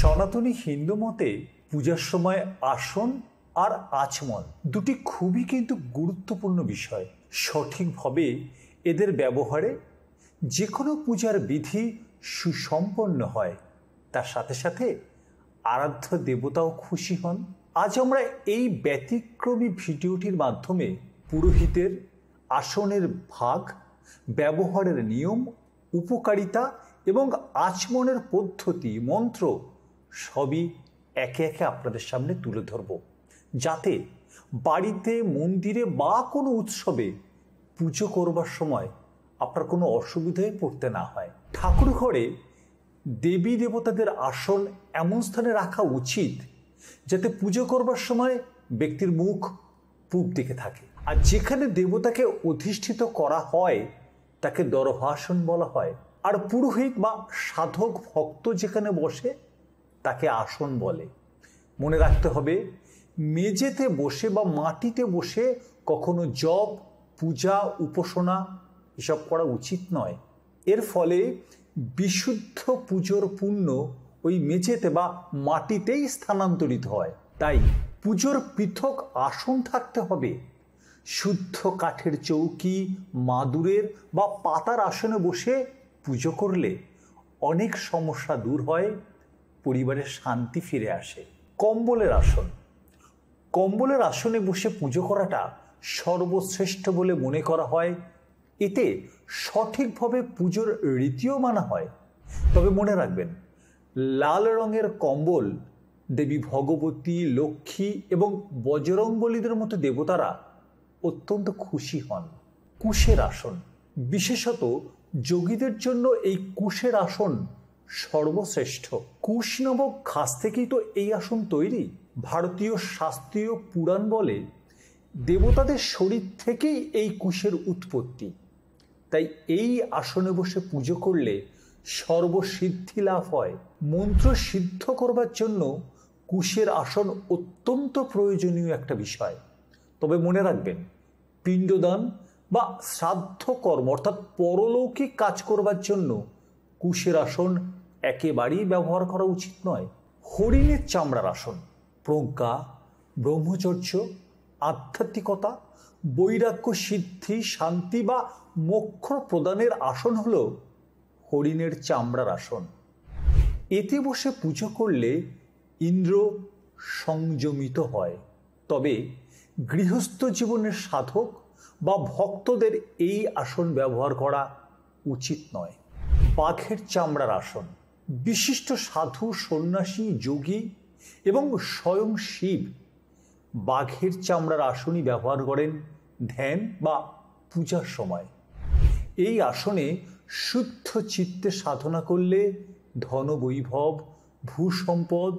সনাতনী হিন্দু মতে পূজার সময় আসন আর আচমন দুটি খুবই কিন্তু গুরুত্বপূর্ণ বিষয়। সঠিকভাবে এদের ব্যবহারে যে কোনো পূজার বিধি সুসম্পন্ন হয়, তার সাথে সাথে আরাধ্য দেবতাও খুশি হন। আজ আমরা এই ব্যতিক্রমী ভিডিওটির মাধ্যমে পুরোহিতের আসনের ভাগ, ব্যবহারের নিয়ম, উপকারিতা এবং আচমনের পদ্ধতি, মন্ত্র সবই একে একে আপনাদের সামনে তুলে ধরব, যাতে বাড়িতে, মন্দিরে বা কোনো উৎসবে পুজো করবার সময় আপনার কোনো অসুবিধায় পড়তে না হয়। ঠাকুর ঘরে দেবী দেবতাদের আসন এমন স্থানে রাখা উচিত যাতে পুজো করবার সময় ব্যক্তির মুখ পূব দিকে থাকে। আর যেখানে দেবতাকে অধিষ্ঠিত করা হয় তাকে দরভাসন বলা হয়। আর পুরোহিত বা সাধক ভক্ত যেখানে বসে তাকে আসন বলে। মনে রাখতে হবে, মেঝেতে বসে বা মাটিতে বসে কখনো জপ, পূজা, উপাসনা এসব করা উচিত নয়। এর ফলে বিশুদ্ধ পুজোর পুণ্য ওই মেঝেতে বা মাটিতেই স্থানান্তরিত হয়। তাই পুজোর পৃথক আসন থাকতে হবে। শুদ্ধ কাঠের চৌকি, মাদুরের বা পাতার আসনে বসে পুজো করলে অনেক সমস্যা দূর হয়, পরিবারের শান্তি ফিরে আসে। কম্বলের আসন। কম্বলের আসনে বসে পুজো করাটা সর্বশ্রেষ্ঠ বলে মনে করা হয়। এতে সঠিকভাবে পুজোর রীতিও মানা হয়। তবে মনে রাখবেন, লাল রঙের কম্বল দেবী ভগবতী, লক্ষ্মী এবং বজরংবলীদের মতো দেবতারা অত্যন্ত খুশি হন। কুশের আসন। বিশেষত যোগীদের জন্য এই কুশের আসন সর্বশ্রেষ্ঠ। কুশ নামক ঘাস থেকেই তো এই আসন তৈরি। ভারতীয় শাস্ত্রীয় পুরাণ বলে দেবতাদের শরীর থেকেই এই কুশের উৎপত্তি। তাই এই আসনে বসে পুজো করলে সর্বসিদ্ধি লাভ হয়। মন্ত্র সিদ্ধ করবার জন্য কুশের আসন অত্যন্ত প্রয়োজনীয় একটা বিষয়। তবে মনে রাখবেন, পিণ্ডদান বা শ্রাদ্ধ কর্ম অর্থাৎ পরলৌকিক কাজ করবার জন্য কুশের আসন একেবারেই ব্যবহার করা উচিত নয়। হরিণের চামড়ার আসন। প্রজ্ঞা, ব্রহ্মচর্য, আধ্যাত্মিকতা, বৈরাগ্য, সিদ্ধি, শান্তি বা মোক্ষ প্রদানের আসন হল হরিণের চামড়ার আসন। এতে বসে পুজো করলে ইন্দ্র সংযমিত হয়। তবে গৃহস্থ জীবনের সাধক বা ভক্তদের এই আসন ব্যবহার করা উচিত নয়। বাঘের চামড়ার আসন। বিশিষ্ট সাধু, সন্ন্যাসী, যোগী এবং স্বয়ং শিব বাঘের চামড়ার আসনই ব্যবহার করেন ধ্যান বা পূজার সময়। এই আসনে শুদ্ধ চিত্তে সাধনা করলে ধনবৈভব, ভূসম্পদ,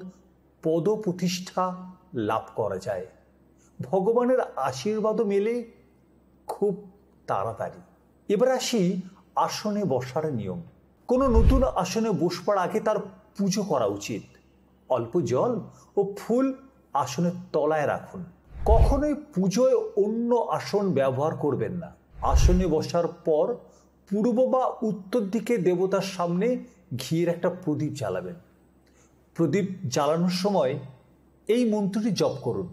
পদপ্রতিষ্ঠা লাভ করা যায়। ভগবানের আশীর্বাদও মেলে খুব তাড়াতাড়ি। এবার আসি আসনে বসার নিয়ম। কোনো নতুন আসনে বসবার আগে তার পুজো করা উচিত। অল্প জল ও ফুল আসনের তলায় রাখুন। কখনোই পুজোয় অন্য আসন ব্যবহার করবেন না। আসনে বসার পর পূর্ব বা উত্তর দিকে দেবতার সামনে ঘিয়ের একটা প্রদীপ জ্বালাবেন। প্রদীপ জ্বালানোর সময় এই মন্ত্রটি জপ করুন: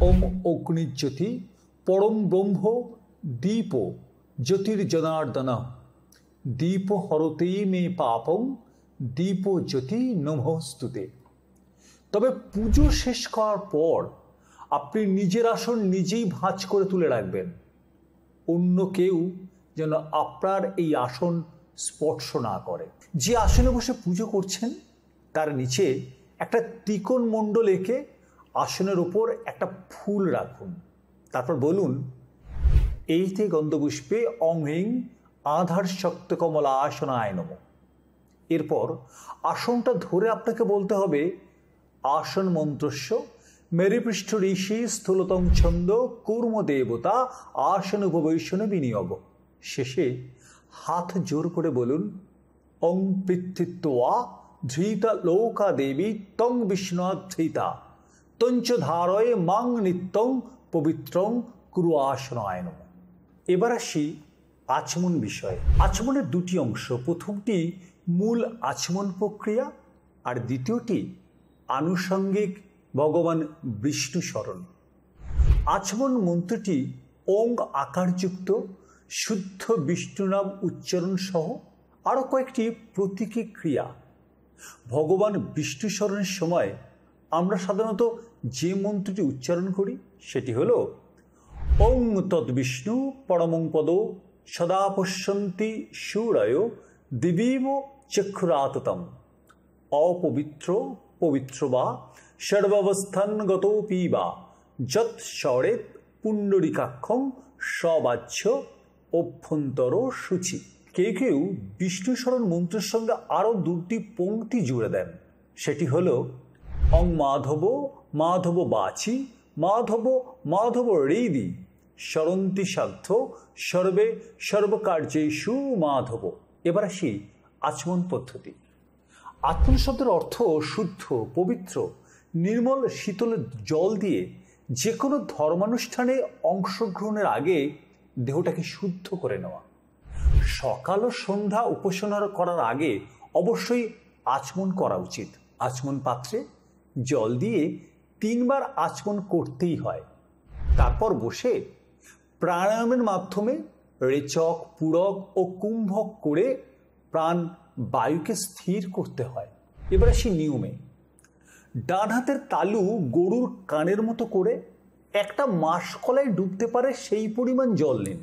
ওম অগ্নিজ্যোতি পরম ব্রহ্ম দীপ জ্যোতির্জনার্দন দীপ হরতে মে পাপং দীপ জ্যোতি নমস্তুতে। তবে পুজো শেষ করার পর আপনি নিজের আসন নিজেই ভাঁজ করে তুলে রাখবেন। অন্য কেউ যেন আপনার এই আসন স্পর্শ না করে। যে আসনে বসে পুজো করছেন তার নিচে একটা ত্রিকোণ মণ্ডল এঁকে আসনের ওপর একটা ফুল রাখুন। তারপর বলুন: এইতে গন্ধপুষ্পে অং হিং আধার শক্ত কমলা আসনায় নমঃ। এরপর আসনটা ধরে আপনাকে বলতে হবে: আসন মন্ত্রস্য মেরুপৃষ্ঠ ঋষি স্থূলতং ছন্দ কূর্ম দেবতা আসন উপবৈশন বিনিয়োগ। শেষে হাত জোর করে বলুন: অং পৃথিত্বা ধৃতা লৌকা দেবী তং বিষ্ণুধৃতা তঞ্চ ধারয়ে মাং নিত্যং পবিত্রং কুরু আসনায় নমঃ। এবার আসি আচমন বিষয়ে। আচমনের দুটি অংশ। প্রথমটি মূল আচমন প্রক্রিয়া আর দ্বিতীয়টি আনুষঙ্গিক ভগবান বিষ্ণু স্মরণ। আচমন মন্ত্রটি ওং আকারযুক্ত শুদ্ধ বিষ্ণু নাম উচ্চারণ সহ আরও কয়েকটি প্রতীকী ক্রিয়া। ভগবান বিষ্ণু স্মরণের সময় আমরা সাধারণত যে মন্ত্রটি উচ্চারণ করি সেটি হল ওং তদ্বিষ্ণু পরমং পদ সদা পশ্যন্তি সূরয় দিবীব চক্ষুরাততম অপবিত্র পবিত্র বা সর্বাবস্থানগতোপি বা যৎ স্বরেত পুণ্ডরিকাক্ষং সবাচ্য অভ্যন্তর সূচি। কেউ কেউ বিষ্ণু স্মরণ মন্ত্রের সঙ্গে আরও দুটি পংক্তি জুড়ে দেন, সেটি হল অং মাধব মাধব বাচি মাধব মাধব হৃদি স্মরন্তি সাধ্য সর্বে সর্বকার্যেষু মাধব। এবার আসি আচমন পদ্ধতি। আচমন শব্দের অর্থ শুদ্ধ, পবিত্র, নির্মল শীতল জল দিয়ে যে কোনো ধর্মানুষ্ঠানে অংশগ্রহণের আগে দেহটাকে শুদ্ধ করে নেওয়া। সকাল ও সন্ধ্যা উপাসনা করার আগে অবশ্যই আচমন করা উচিত। আচমন পাত্রে জল দিয়ে 3 বার আচমন করতেই হয়। তারপর বসে প্রাণায়ামের মাধ্যমে রেচক, পূরক ও কুম্ভক করে প্রাণ বায়ুকে স্থির করতে হয়। এবার আসি নিয়মে। ডান হাতের তালু গরুর কানের মতো করে একটা মাসকলায় ডুবতে পারে সেই পরিমাণ জল নিন।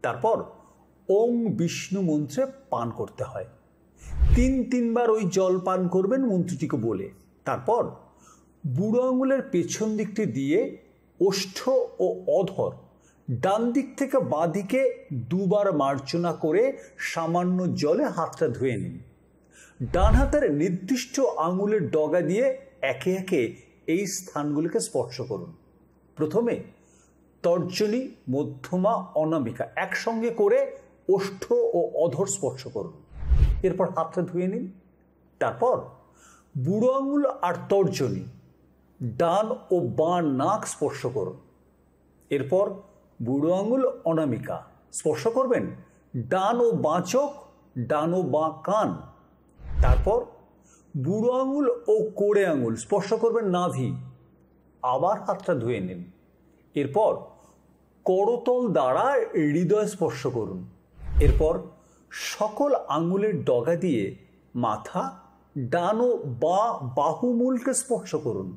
তারপর ওং বিষ্ণু মন্ত্রে পান করতে হয়। 3 বার ওই জল পান করবেন মন্ত্রটিকে বলে। তারপর বুড়ো আঙুলের পেছন দিকটি দিয়ে ওষ্ঠ ও অধর ডান দিক থেকে বাঁ দিকে 2 বার মার্জনা করে সামান্য জলে হাতটা ধুয়ে নিন। ডান হাতের নির্দিষ্ট আঙুলের ডগা দিয়ে একে একে এই স্থানগুলিকে স্পর্শ করুন। প্রথমে তর্জনী, মধ্যমা, অনামিকা একসঙ্গে করে ওষ্ঠ ও অধর স্পর্শ করুন। এরপর হাতটা ধুয়ে নিন। তারপর বুড়ো আঙুল আর তর্জনী, ডান ও বাঁ নাক স্পর্শ করুন। এরপর বুড়ো আঙুল, অনামিকা স্পর্শ করবেন ডান ও বাঁ চোখ, ডান ও বাঁ কান। তারপর বুড়ো আঙুল ও কোড়ে আঙুল স্পর্শ করবেন নাভি। আবার হাতটা ধুয়ে নিন। এরপর করতল দ্বারা হৃদয় স্পর্শ করুন। এরপর সকল আঙুলের ডগা দিয়ে মাথা, ডান ও বাঁ বাহুমূলকে স্পর্শ করুন।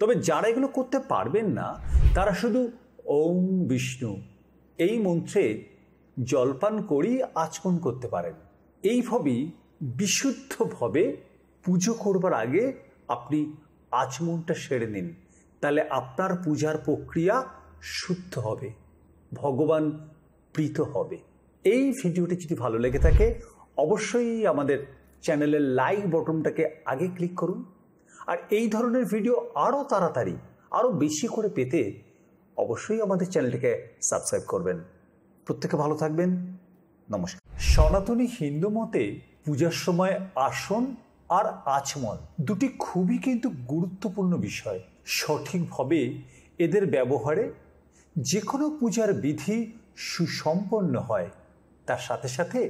তবে যারা এগুলো করতে পারবেন না তারা শুধু ওং বিষ্ণু এই মন্ত্রে জলপান করেই আচমন করতে পারেন। এইভাবেই বিশুদ্ধভাবে পুজো করবার আগে আপনি আচমনটা সেরে নিন। তাহলে আপনার পূজার প্রক্রিয়া শুদ্ধ হবে, ভগবান প্রীত হবে। এই ভিডিওটি যদি ভালো লেগে থাকে অবশ্যই আমাদের চ্যানেলের লাইক বটনটাকে আগে ক্লিক করুন। আর এই ধরনের ভিডিও আরও তাড়াতাড়ি আরও বেশি করে পেতে অবশ্যই আমাদের চ্যানেলটিকে সাবস্ক্রাইব করবেন। প্রত্যেকে ভালো থাকবেন। নমস্কার। সনাতনী হিন্দু মতে পূজার সময় আসন আর আচমন দুটি খুবই কিন্তু গুরুত্বপূর্ণ বিষয়। সঠিকভাবে এদের ব্যবহারে যে কোনো পূজার বিধি সুসম্পন্ন হয়, তার সাথে সাথে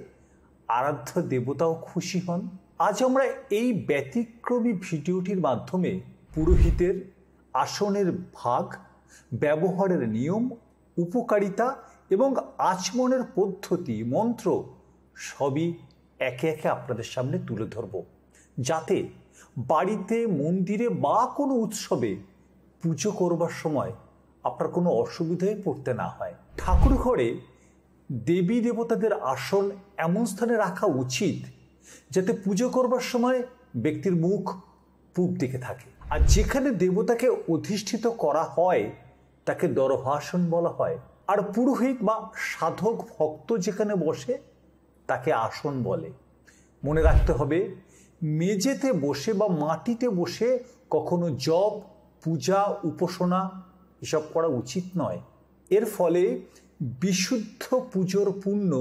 আরাধ্য দেবতাও খুশি হন। আজ আমরা এই ব্যতিক্রমী ভিডিওটির মাধ্যমে পুরোহিতের আসনের ভাগ, ব্যবহারের নিয়ম, উপকারিতা এবং আচমনের পদ্ধতি, মন্ত্র সবই একে একে আপনাদের সামনে তুলে ধরব, যাতে বাড়িতে, মন্দিরে বা কোনো উৎসবে পুজো করবার সময় আপনার কোনো অসুবিধায় পড়তে না হয়। ঠাকুর ঘরে দেবী দেবতাদের আসন এমন স্থানে রাখা উচিত যাতে পুজো করবার সময় ব্যক্তির মুখ পূব দিকে থাকে। আর যেখানে দেবতাকে অধিষ্ঠিত করা হয় তাকে দরভাসন বলা হয়। আর পুরোহিত বা সাধক ভক্ত যেখানে বসে তাকে আসন বলে। মনে রাখতে হবে, মেঝেতে বসে বা মাটিতে বসে কখনো জপ, পূজা, উপাসনা এসব করা উচিত নয়। এর ফলে বিশুদ্ধ পুজোর পুণ্য